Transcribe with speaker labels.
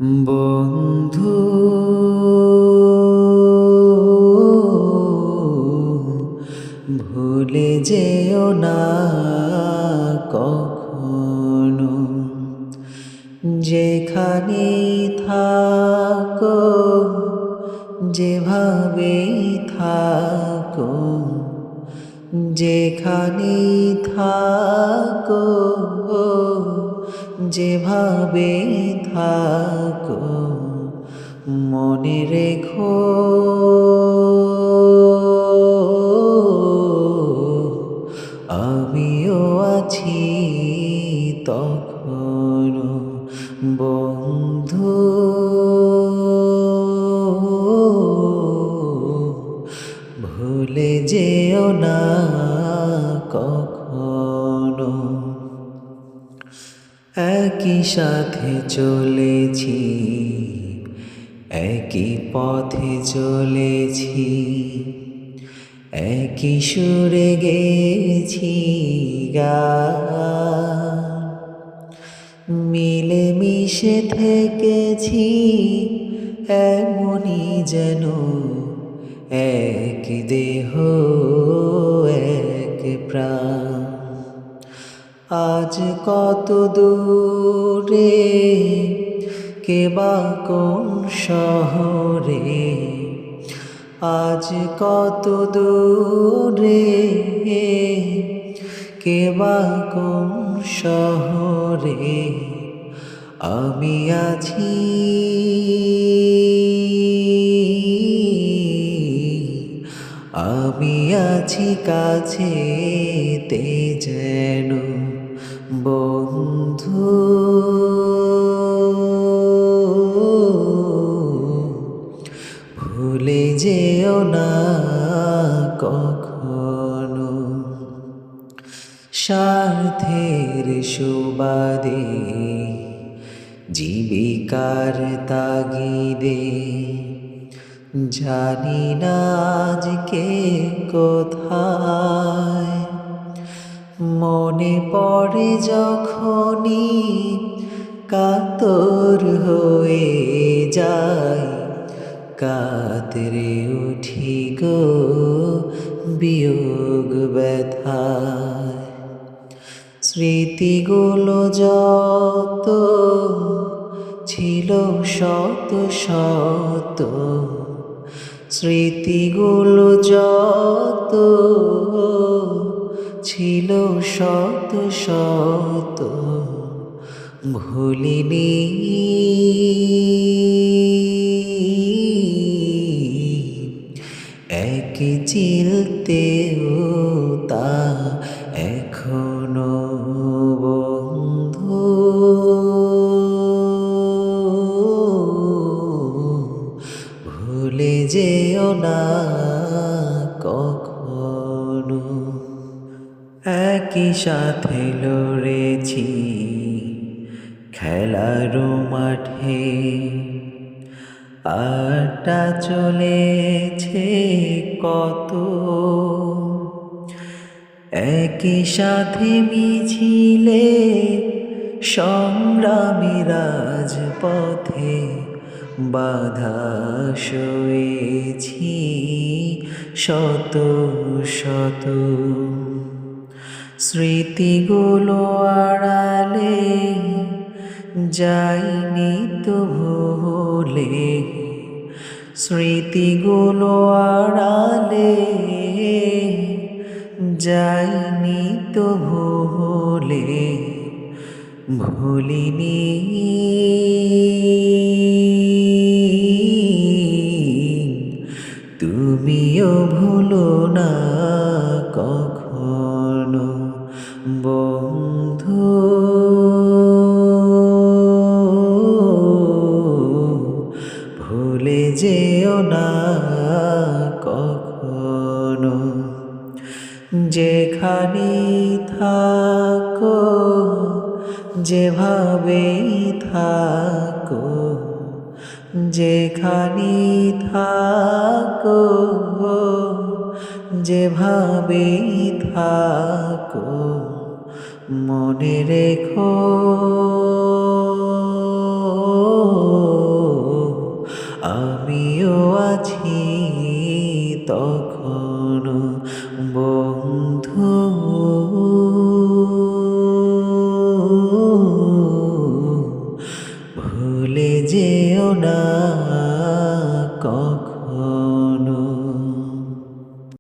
Speaker 1: বন্ধু ভুলে যেও না কখনো, যেখানে থাকো যেভাবেই থাকো, যেখানে থাকো যেভাবেই থাকো, মনে রেখো আমিও আছি তখনো। বন্ধু ভুলে যেও না কখনো। একই সাথে চলেছি, একই পথে চলেছি, একই সুরে গেছি গান, মিলে মিশে থেকেছি এমনই যেন এক দেহ এক প্রাণ। আজ কত দূরে, কে বা কোন শহরে, আজ কত দূরে, কে বা কোন শহরে, আমি আছি আমি আছি কাছেতে যেন। বন্ধু ভুলে যেও না কখনো। স্বার্থের সুবাদে, জীবিকার তাগিদে, জানি না আজকে কোথায়, মনে পড়ে যখনই কাতর হয়ে যায়, কাতরে উঠি গো বিয়োগ ব্যথায়। স্মৃতিগুলো যত ছিল শত শত, স্মৃতিগুলো যত ছিল শত শত, ভুলিনি এক চিলতেও তা এখনো। বন্ধু ভুলে যেও না কখনো। একই সাথে লড়েছি খেলার মাঠে, আড্ডা চলেছে কত, একই সাথে মিছিলে সংগ্রামী রাজপথে বাধা সয়েছি শত শত। স্মৃতিগুলো আড়ালে যাইনি তো ভুলে, স্মৃতিগুলো আড়ালে যাইনি তো ভুলে, ভুলিনি তুমিও ভুলো না কখনো। বন্ধু ভুলে যেও না কখনো, যেখানে থাকো যেভাবেই থাকো, যেখানে থাকো যেভাবেই থাকো, মনে রেখো তখনো বন্ধু, ভুলে যেও না